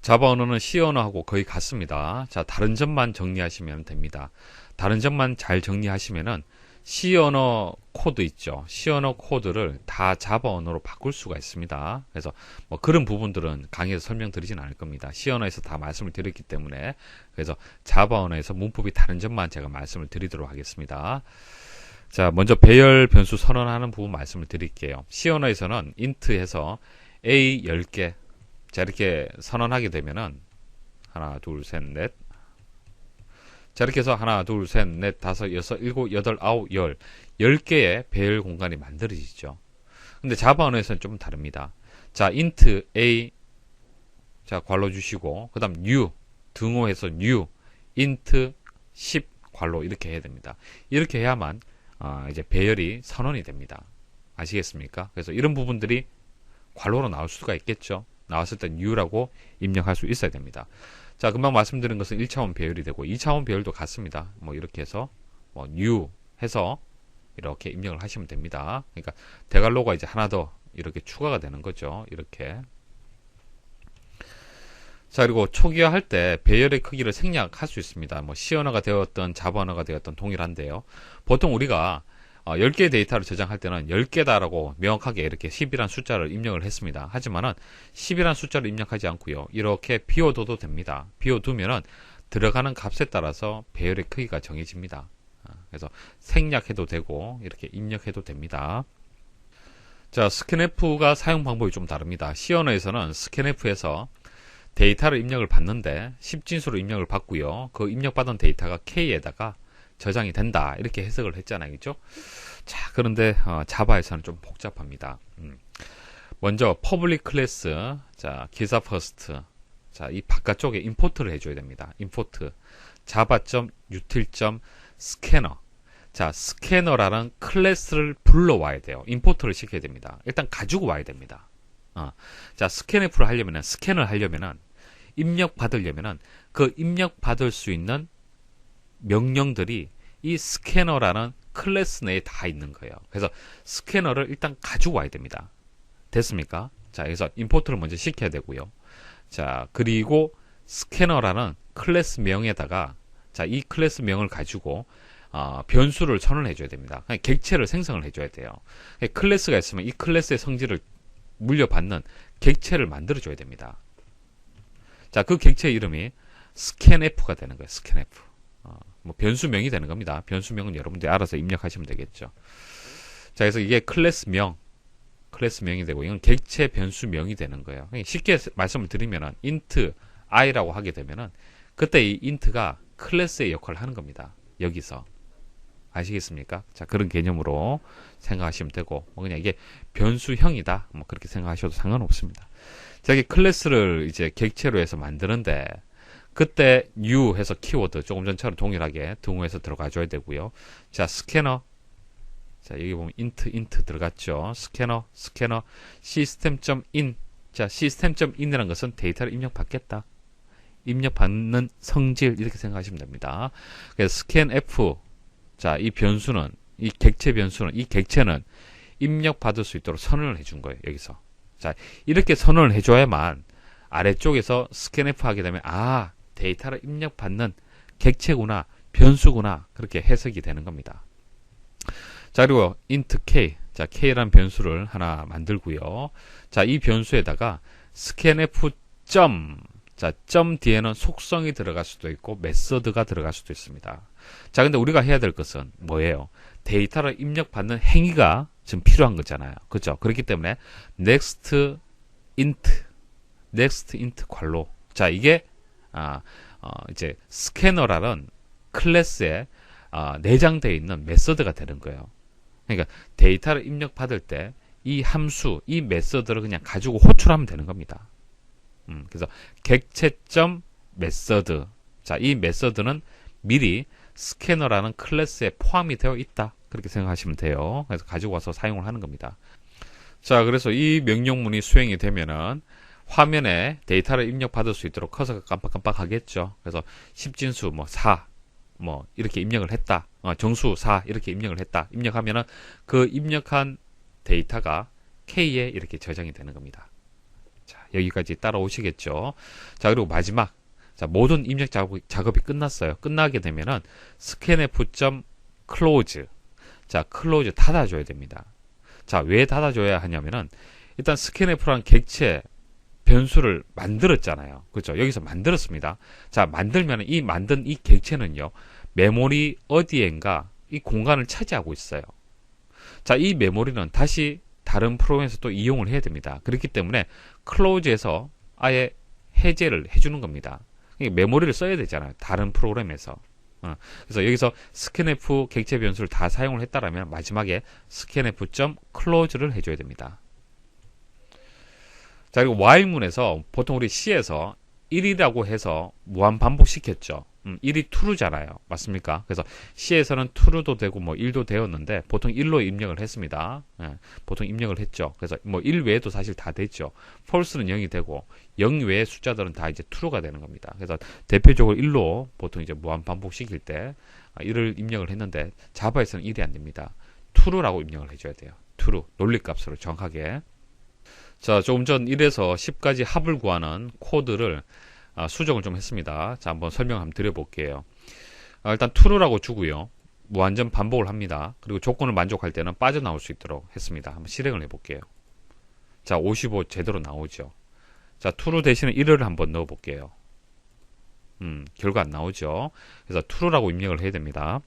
자바 언어는 C 언어하고 거의 같습니다. 자, 다른 점만 정리하시면 됩니다. 다른 점만 잘 정리하시면은 C 언어 코드 있죠. C 언어 코드를 다 자바 언어로 바꿀 수가 있습니다. 그래서 뭐 그런 부분들은 강의에서 설명드리진 않을 겁니다. C 언어에서 다 말씀을 드렸기 때문에. 그래서 자바 언어에서 문법이 다른 점만 제가 말씀을 드리도록 하겠습니다. 자, 먼저 배열 변수 선언하는 부분 말씀을 드릴게요. C 언어에서는 int 해서 A 10개. 자, 이렇게 선언하게 되면은 하나, 둘, 셋, 넷. 자, 이렇게 해서 하나, 둘, 셋, 넷, 다섯, 여섯, 일곱, 여덟, 아홉, 열. 10개의 배열 공간이 만들어지죠. 근데 자바 언어에서는 좀 다릅니다. 자, int a, 자, 괄호 주시고, 그 다음 new, 등호해서 new, int 10, 괄호 이렇게 해야 됩니다. 이렇게 해야만, 이제 배열이 선언이 됩니다. 아시겠습니까? 그래서 이런 부분들이 괄호로 나올 수가 있겠죠. 나왔을 때 new라고 입력할 수 있어야 됩니다. 자, 금방 말씀드린 것은 1차원 배열이 되고 2차원 배열도 같습니다. 뭐 이렇게 해서 뭐 new 해서 이렇게 입력을 하시면 됩니다. 그러니까 대괄호가 이제 하나 더 이렇게 추가가 되는 거죠. 이렇게. 자, 그리고 초기화할 때 배열의 크기를 생략할 수 있습니다. 뭐 C 언어가 되었던 자바 언어가 되었던 동일한데요. 보통 우리가 10개의 데이터를 저장할 때는 10개다라고 명확하게 이렇게 10이란 숫자를 입력을 했습니다. 하지만은 10이란 숫자를 입력하지 않고요. 이렇게 비워둬도 됩니다. 비워두면은 들어가는 값에 따라서 배열의 크기가 정해집니다. 그래서 생략해도 되고 이렇게 입력해도 됩니다. 자, 스캔F가 사용 방법이 좀 다릅니다. C 언어에서는 스캔F에서 데이터를 입력을 받는데 10진수로 입력을 받고요. 그 입력받은 데이터가 K에다가 저장이 된다 이렇게 해석을 했잖아요, 그죠? 자, 그런데 자바에서는 좀 복잡합니다. 먼저 public class, 자, 기사 first, 자, 이 바깥쪽에 임포트를 해줘야 됩니다. import java.util.scanner. 자, 스캐너라는 클래스를 불러와야 돼요. 임포트를 시켜야 됩니다. 일단 가지고 와야 됩니다. 자, 스캔F를 하려면은, 스캔을 하려면은, 입력 받으려면은, 그 입력 받을 수 있는 명령들이 이 스캐너라는 클래스 내에 다 있는 거예요. 그래서 스캐너를 일단 가지고 와야 됩니다. 됐습니까? 자, 그래서 임포트를 먼저 시켜야 되고요. 자, 그리고 스캐너라는 클래스 명에다가, 자, 이 클래스 명을 가지고, 변수를 선언해 줘야 됩니다. 객체를 생성을 해 줘야 돼요. 클래스가 있으면 이 클래스의 성질을 물려받는 객체를 만들어 줘야 됩니다. 자, 그 객체 이름이 scanf가 되는 거예요. scanf. 뭐 변수명이 되는 겁니다. 변수명은 여러분들이 알아서 입력하시면 되겠죠. 자, 그래서 이게 클래스명이 되고 이건 객체 변수명이 되는 거예요. 쉽게 말씀을 드리면은 int i라고 하게 되면은 그때 이 int가 클래스의 역할을 하는 겁니다. 여기서. 아시겠습니까? 자, 그런 개념으로 생각하시면 되고, 뭐 그냥 이게 변수형이다. 뭐 그렇게 생각하셔도 상관없습니다. 자, 이게 클래스를 이제 객체로 해서 만드는데, 그때 new 해서 키워드, 조금 전처럼 동일하게 등호에서 들어가 줘야 되고요. 자, 스캐너. 자, 여기 보면 int 들어갔죠. 스캐너, system.in. 자, system.in이라는 것은 데이터를 입력받겠다. 입력받는 성질, 이렇게 생각하시면 됩니다. 그래서 scanf. 자, 이 변수는, 이 객체 변수는, 이 객체는 입력받을 수 있도록 선언을 해준 거예요, 여기서. 자, 이렇게 선언을 해줘야만 아래쪽에서 스캔F 하게 되면, 데이터를 입력받는 객체구나, 변수구나, 그렇게 해석이 되는 겁니다. 자, 그리고 int k. 자, k라는 변수를 하나 만들고요. 자, 이 변수에다가 scanf 점. 자, 점 뒤에는 속성이 들어갈 수도 있고 메서드가 들어갈 수도 있습니다. 자, 근데 우리가 해야 될 것은 뭐예요? 데이터를 입력받는 행위가 지금 필요한 거잖아요. 그렇죠? 그렇기 때문에 next int 괄호. 자, 이게 이제 스캐너라는 클래스에 내장되어 있는 메서드가 되는 거예요. 그러니까 데이터를 입력받을 때 이 함수, 이 메서드를 그냥 가지고 호출하면 되는 겁니다. 그래서 객체점 메서드. 자, 이 메서드는 미리 스캐너라는 클래스에 포함이 되어 있다. 그렇게 생각하시면 돼요. 그래서 가지고 와서 사용을 하는 겁니다. 자, 그래서 이 명령문이 수행이 되면은 화면에 데이터를 입력받을 수 있도록 커서가 깜빡깜빡 하겠죠. 그래서 10진수 4 이렇게 입력을 했다. 정수 4 이렇게 입력을 했다. 입력하면은 그 입력한 데이터가 K에 이렇게 저장이 되는 겁니다. 자, 여기까지 따라오시겠죠. 자, 그리고 마지막. 자, 모든 입력 작업이 끝났어요. 끝나게 되면은 scanf.close. 자, close 닫아줘야 됩니다. 자, 왜 닫아줘야 하냐면은 일단 scanf라는 객체 변수를 만들었잖아요. 그렇죠? 여기서 만들었습니다. 자, 만들면 만든 이 객체는요, 메모리 어디엔가 이 공간을 차지하고 있어요. 자, 이 메모리는 다시 다른 프로그램에서 또 이용을 해야 됩니다. 그렇기 때문에 클로즈에서 아예 해제를 해주는 겁니다. 메모리를 써야 되잖아요. 다른 프로그램에서. 그래서 여기서 scanf 객체 변수를 다 사용을 했다라면 마지막에 scanf.close를 해줘야 됩니다. 자, 그리고 while문에서 보통 우리 C에서 1이라고 해서 무한 반복시켰죠. 1이 true잖아요. 맞습니까? 그래서 C에서는 true도 되고 뭐 1도 되었는데 보통 1로 입력을 했습니다. 예, 보통 입력을 했죠. 그래서 뭐 1 외에도 사실 다 됐죠. false는 0이 되고 0 외의 숫자들은 다 이제 true가 되는 겁니다. 그래서 대표적으로 1로 보통 이제 무한 반복시킬 때 1을 입력을 했는데 자바에서는 1이 안 됩니다. true라고 입력을 해줘야 돼요. true 논리값으로 정확하게. 자, 조금 전 1에서 10까지 합을 구하는 코드를 수정을 좀 했습니다. 자, 한번 설명 한번 드려볼게요. 일단 true라고 주고요. 무한정 반복을 합니다. 그리고 조건을 만족할 때는 빠져나올 수 있도록 했습니다. 한번 실행을 해볼게요. 자, 55 제대로 나오죠. 자, true 대신에 1을 한번 넣어볼게요. 결과 안 나오죠. 그래서 true라고 입력을 해야 됩니다.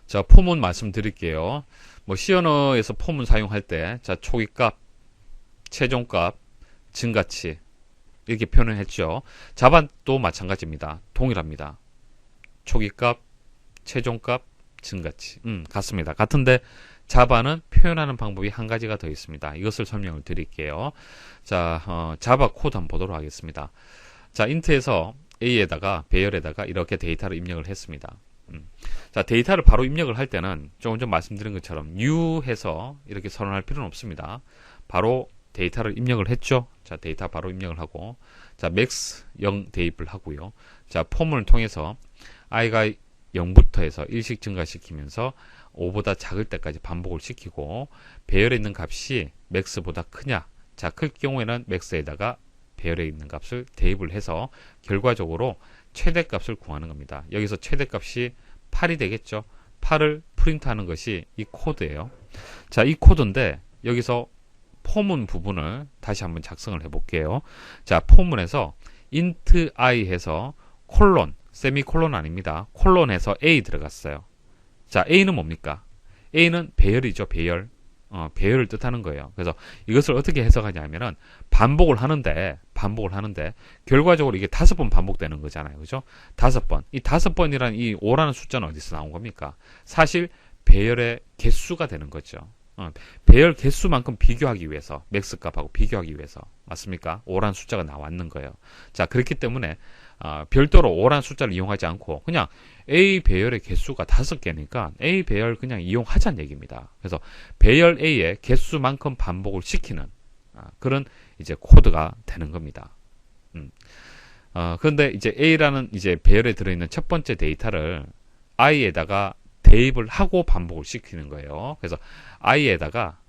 자, 폼은 말씀드릴게요. 뭐 C 언어에서 폼은 사용할 때, 자, 초기값, 최종값, 증가치 이렇게 표현을 했죠. 자바도 마찬가지입니다. 동일합니다. 초기값, 최종값, 증가치. 같습니다. 같은데 자바는 표현하는 방법이 한 가지가 더 있습니다. 이것을 설명을 드릴게요. 자, 자바 코드 한번 보도록 하겠습니다. 자, 인트에서 A에다가 배열에다가 이렇게 데이터를 입력을 했습니다. 자, 데이터를 바로 입력을 할 때는 조금 전 말씀드린 것처럼 new 해서 이렇게 선언할 필요는 없습니다. 바로 데이터를 입력을 했죠. 자, 데이터 바로 입력을 하고, 자, max 0 대입을 하고요. 자, 폼을 통해서 i가 0부터 해서 1씩 증가시키면서 5보다 작을 때까지 반복을 시키고, 배열에 있는 값이 max보다 크냐? 자, 클 경우에는 max에다가 배열에 있는 값을 대입을 해서 결과적으로 최대값을 구하는 겁니다. 여기서 최대값이 8이 되겠죠. 8을 프린트하는 것이 이 코드예요. 자, 이 코드인데 여기서 포문 부분을 다시 한번 작성을 해볼게요. 자, 포문에서 int i 해서 콜론, 세미콜론 아닙니다. 콜론에서 a 들어갔어요. 자, a는 뭡니까? a는 배열이죠. 배열. 배열을 뜻하는 거예요. 그래서 이것을 어떻게 해석하냐면은 반복을 하는데 결과적으로 이게 5번 반복되는 거잖아요. 그죠? 5번. 이 5번이라는 이 5라는 숫자는 어디서 나온 겁니까? 사실 배열의 개수가 되는 거죠. 배열 개수만큼 비교하기 위해서, 맥스 값하고 비교하기 위해서, 맞습니까? 5라는 숫자가 나왔는 거예요. 자, 그렇기 때문에 별도로 5라는 숫자를 이용하지 않고 그냥 A 배열의 개수가 5개니까 A 배열 그냥 이용하자는 얘기입니다. 그래서 배열 A의 개수만큼 반복을 시키는 그런 이제 코드가 되는 겁니다. 그런데 이제 A라는 이제 배열에 들어있는 첫 번째 데이터를 I에다가 대입을 하고 반복을 시키는 거예요. 그래서 i에다가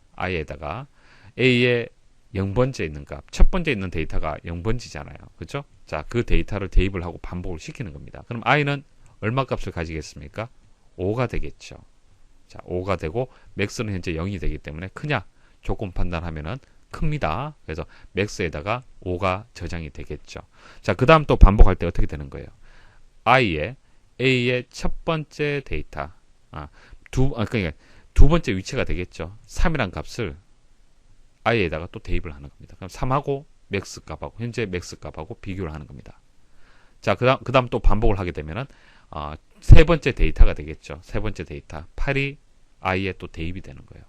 a의 0번째 있는 값, 첫 번째 있는 데이터가 0번지잖아요. 그렇죠? 자, 그 데이터를 대입을 하고 반복을 시키는 겁니다. 그럼 i는 얼마 값을 가지겠습니까? 5가 되겠죠. 자, 5가 되고 max는 현재 0이 되기 때문에 크냐? 조건 판단하면은 큽니다. 그래서 max에다가 5가 저장이 되겠죠. 자, 그 다음 또 반복할 때 어떻게 되는 거예요? a의 첫 번째 데이터, 그러니까 두 번째 위치가 되겠죠. 3이란 값을 i에다가 또 대입을 하는 겁니다. 그럼 3하고 맥스 값하고 현재 맥스 값하고 비교를 하는 겁니다. 자, 그다음 또 반복을 하게 되면은 세 번째 데이터가 되겠죠. 세 번째 데이터 8이 i에 또 대입이 되는 거예요.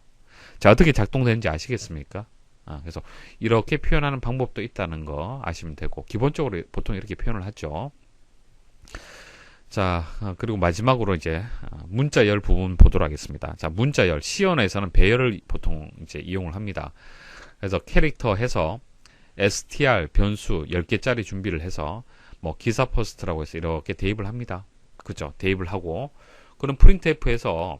자, 어떻게 작동되는지 아시겠습니까? 그래서 이렇게 표현하는 방법도 있다는 거 아시면 되고, 기본적으로 보통 이렇게 표현을 하죠. 자, 그리고 마지막으로 이제 문자열 부분 보도록 하겠습니다. 자, 문자열, C 언어에서는 배열을 보통 이제 이용을 합니다. 그래서 캐릭터 해서 str 변수 10개짜리 준비를 해서 뭐 기사 퍼스트라고 해서 이렇게 대입을 합니다. 그죠? 대입을 하고, 그럼 printf에서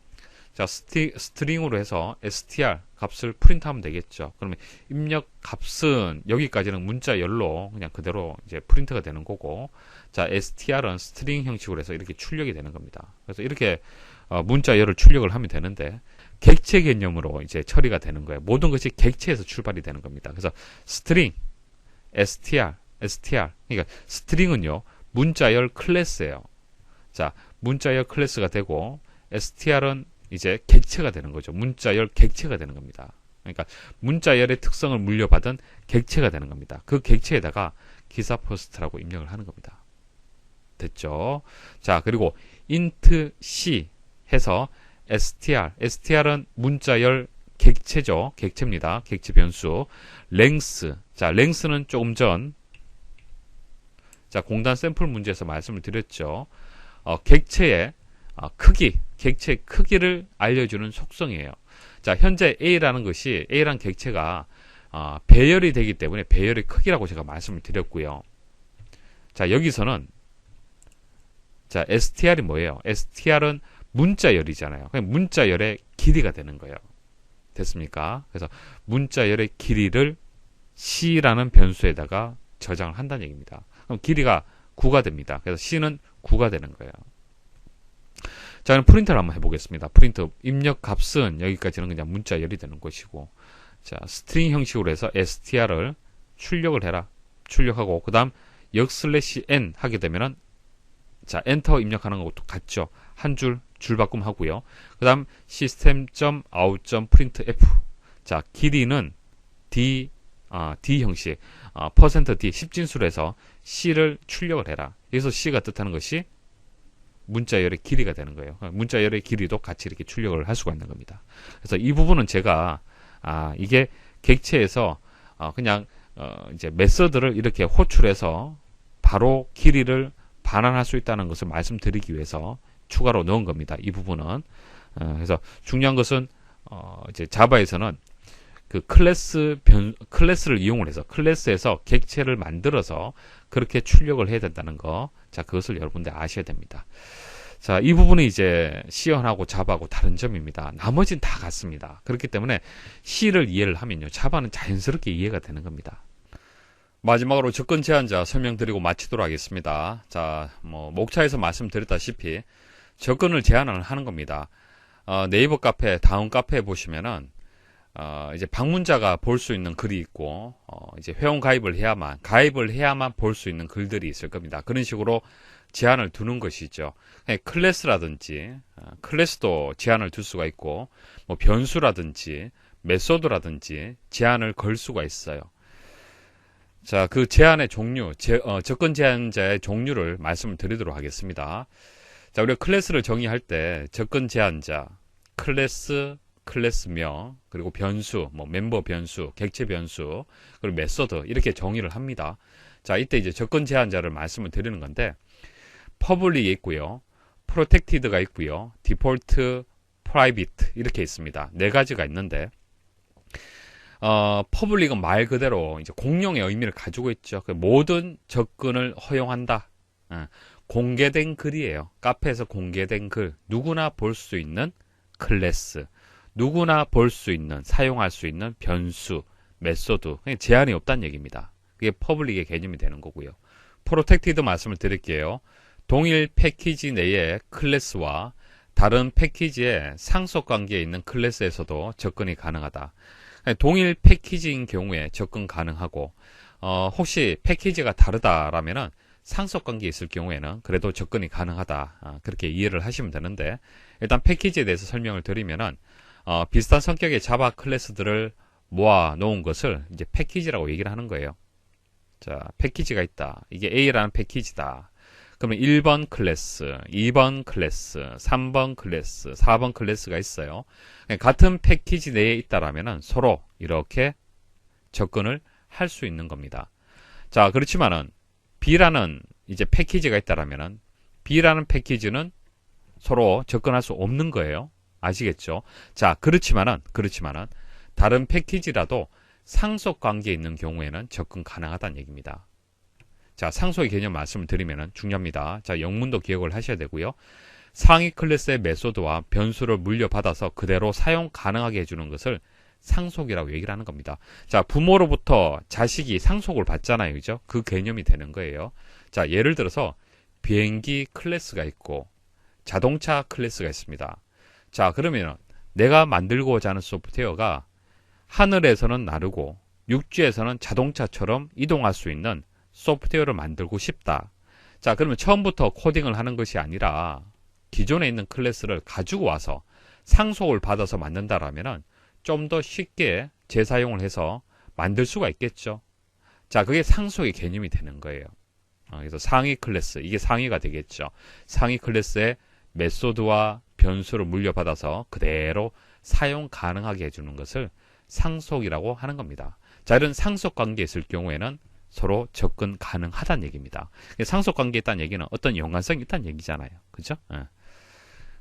자, 스트링으로 해서 str 값을 프린트하면 되겠죠. 그러면 입력 값은 여기까지는 문자열로 그냥 그대로 이제 프린트가 되는 거고, 자, str은 스트링 형식으로 해서 이렇게 출력이 되는 겁니다. 그래서 이렇게 문자열을 출력을 하면 되는데, 객체 개념으로 이제 처리가 되는 거예요. 모든 것이 객체에서 출발이 되는 겁니다. 그래서 스트링, str. 그러니까 스트링은요, 문자열 클래스예요. 자, 문자열 클래스가 되고, str은 이제 객체가 되는 거죠. 문자열 객체가 되는 겁니다. 그러니까 문자열의 특성을 물려받은 객체가 되는 겁니다. 그 객체에다가 기사 퍼스트라고 입력을 하는 겁니다. 됐죠? 자, 그리고 int c 해서 str은 문자열 객체죠. 객체입니다. 객체 변수. length. 자, length는 조금 전, 자, 공단 샘플 문제에서 말씀을 드렸죠. 객체의 크기, 객체 크기를 알려주는 속성이에요. 자, 현재 A라는 객체가 배열이 되기 때문에 배열의 크기라고 제가 말씀을 드렸고요. 자, 여기서는 자, str이 뭐예요? str은 문자열이잖아요. 그냥 문자열의 길이가 되는 거예요. 됐습니까? 그래서 문자열의 길이를 c라는 변수에다가 저장을 한다는 얘기입니다. 그럼 길이가 9가 됩니다. 그래서 c는 9가 되는 거예요. 자, 그럼 프린트를 한번 해보겠습니다. 프린트 입력 값은 여기까지는 그냥 문자열이 되는 것이고, 자, 스트링 형식으로 해서 str을 출력을 해라. 출력하고, 그 다음 역/n 하게 되면은, 자, 엔터 입력하는 것도 같죠. 한 줄 바꿈 하고요. 그 다음 system.out.printf. 자, 길이는 d 형식, %d 10진수로 해서 c를 출력을 해라. 여기서 c가 뜻하는 것이 문자열의 길이가 되는 거예요. 문자열의 길이도 같이 이렇게 출력을 할 수가 있는 겁니다. 그래서 이 부분은 제가 이게 객체에서 그냥 이제 메서드를 이렇게 호출해서 바로 길이를 반환할 수 있다는 것을 말씀드리기 위해서 추가로 넣은 겁니다. 이 부분은. 그래서 중요한 것은 이제 자바에서는 그 클래스를 이용을 해서 클래스에서 객체를 만들어서 그렇게 출력을 해야 된다는 거. 자, 그것을 여러분들 아셔야 됩니다. 자, 이 부분이 이제 C하고 자바하고 다른 점입니다. 나머지는 다 같습니다. 그렇기 때문에 C를 이해를 하면요, 자바는 자연스럽게 이해가 되는 겁니다. 마지막으로 접근 제한자 설명드리고 마치도록 하겠습니다. 자, 목차에서 말씀드렸다시피 접근을 제한을 하는 겁니다. 네이버 카페, 다운 카페에 보시면은 이제 방문자가 볼 수 있는 글이 있고, 이제 회원 가입을 해야만 볼 수 있는 글들이 있을 겁니다. 그런 식으로 제한을 두는 것이죠. 클래스라든지, 클래스도 제한을 둘 수가 있고, 뭐 변수라든지, 메소드라든지 제한을 걸 수가 있어요. 자, 그 제한의 종류, 접근 제한자의 종류를 말씀을 드리도록 하겠습니다. 자, 우리가 클래스를 정의할 때 접근 제한자, 클래스명, 그리고 변수, 뭐 멤버 변수, 객체 변수, 그리고 메소드 이렇게 정의를 합니다. 자, 이때 이제 접근 제한자를 말씀을 드리는 건데, 퍼블릭이 있고요, 프로텍티드가 있고요, 디폴트, 프라이빗 이렇게 있습니다. 네 가지가 있는데, 퍼블릭은 말 그대로 이제 공용의 의미를 가지고 있죠. 모든 접근을 허용한다. 공개된 글이에요. 카페에서 공개된 글, 누구나 볼 수 있는 클래스, 누구나 볼 수 있는, 사용할 수 있는 변수, 메소드, 제한이 없다는 얘기입니다. 그게 퍼블릭의 개념이 되는 거고요. 프로텍티드 말씀을 드릴게요. 동일 패키지 내의 클래스와 다른 패키지의 상속 관계에 있는 클래스에서도 접근이 가능하다. 동일 패키지인 경우에 접근 가능하고, 혹시 패키지가 다르다라면은 상속 관계에 있을 경우에는 그래도 접근이 가능하다. 그렇게 이해를 하시면 되는데, 일단 패키지에 대해서 설명을 드리면은, 비슷한 성격의 자바 클래스들을 모아 놓은 것을 이제 패키지라고 얘기를 하는 거예요. 자, 패키지가 있다. 이게 A라는 패키지다. 그러면 1번 클래스, 2번 클래스, 3번 클래스, 4번 클래스가 있어요. 같은 패키지 내에 있다라면은 서로 이렇게 접근을 할 수 있는 겁니다. 자, 그렇지만은 B라는 이제 패키지가 있다라면은 B라는 패키지는 서로 접근할 수 없는 거예요. 아시겠죠? 자, 그렇지만은 다른 패키지라도 상속 관계에 있는 경우에는 접근 가능하다는 얘기입니다. 자, 상속의 개념 말씀을 드리면 중요합니다. 자, 영문도 기억을 하셔야 되고요. 상위 클래스의 메소드와 변수를 물려받아서 그대로 사용 가능하게 해주는 것을 상속이라고 얘기를 하는 겁니다. 자, 부모로부터 자식이 상속을 받잖아요. 그죠? 그 개념이 되는 거예요. 자, 예를 들어서 비행기 클래스가 있고 자동차 클래스가 있습니다. 자, 그러면 내가 만들고자 하는 소프트웨어가 하늘에서는 나르고 육지에서는 자동차처럼 이동할 수 있는 소프트웨어를 만들고 싶다. 자, 그러면 처음부터 코딩을 하는 것이 아니라 기존에 있는 클래스를 가지고 와서 상속을 받아서 만든다라면은 좀 더 쉽게 재사용을 해서 만들 수가 있겠죠. 자, 그게 상속의 개념이 되는 거예요. 그래서 상위 클래스, 이게 상위가 되겠죠. 상위 클래스의 메소드와 변수를 물려받아서 그대로 사용 가능하게 해주는 것을 상속이라고 하는 겁니다. 자, 이런 상속 관계에 있을 경우에는 서로 접근 가능하다는 얘기입니다. 상속 관계에 있다는 얘기는 어떤 연관성이 있다는 얘기잖아요. 그죠?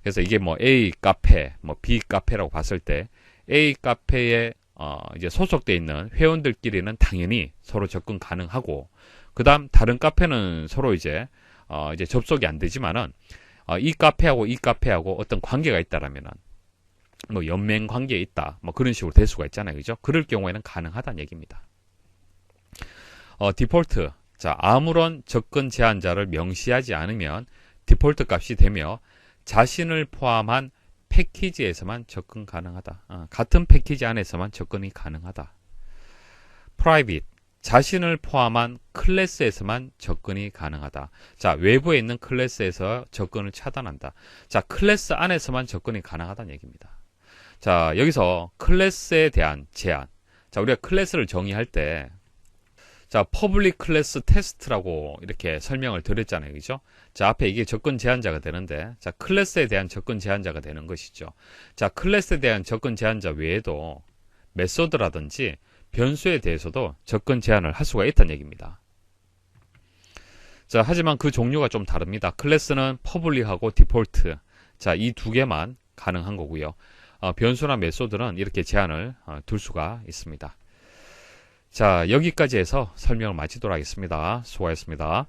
그래서 이게 뭐 A 카페, 뭐 B 카페라고 봤을 때 A 카페에 이제 소속되어 있는 회원들끼리는 당연히 서로 접근 가능하고, 그 다음 다른 카페는 서로 이제 접속이 안 되지만은 이 카페하고 이 카페하고 어떤 관계가 있다라면은 뭐 연맹 관계에 있다, 뭐 그런 식으로 될 수가 있잖아요. 그죠? 그럴 경우에는 가능하다는 얘기입니다. 디폴트. 자, 아무런 접근 제한자를 명시하지 않으면 디폴트 값이 되며 자신을 포함한 패키지에서만 접근 가능하다. 같은 패키지 안에서만 접근이 가능하다. private. 자신을 포함한 클래스에서만 접근이 가능하다. 자, 외부에 있는 클래스에서 접근을 차단한다. 자, 클래스 안에서만 접근이 가능하다는 얘기입니다. 자, 여기서 클래스에 대한 제한. 자, 우리가 클래스를 정의할 때 자, 퍼블릭 클래스 테스트라고 이렇게 설명을 드렸잖아요. 그죠? 자, 앞에 이게 접근 제한자가 되는데, 자, 클래스에 대한 접근 제한자가 되는 것이죠. 자, 클래스에 대한 접근 제한자 외에도 메소드라든지 변수에 대해서도 접근 제한을 할 수가 있다는 얘기입니다. 자, 하지만 그 종류가 좀 다릅니다. 클래스는 퍼블릭하고 디폴트. 자, 이 두 개만 가능한 거고요. 변수나 메소드는 이렇게 제한을 둘 수가 있습니다. 자, 여기까지 해서 설명을 마치도록 하겠습니다. 수고하셨습니다.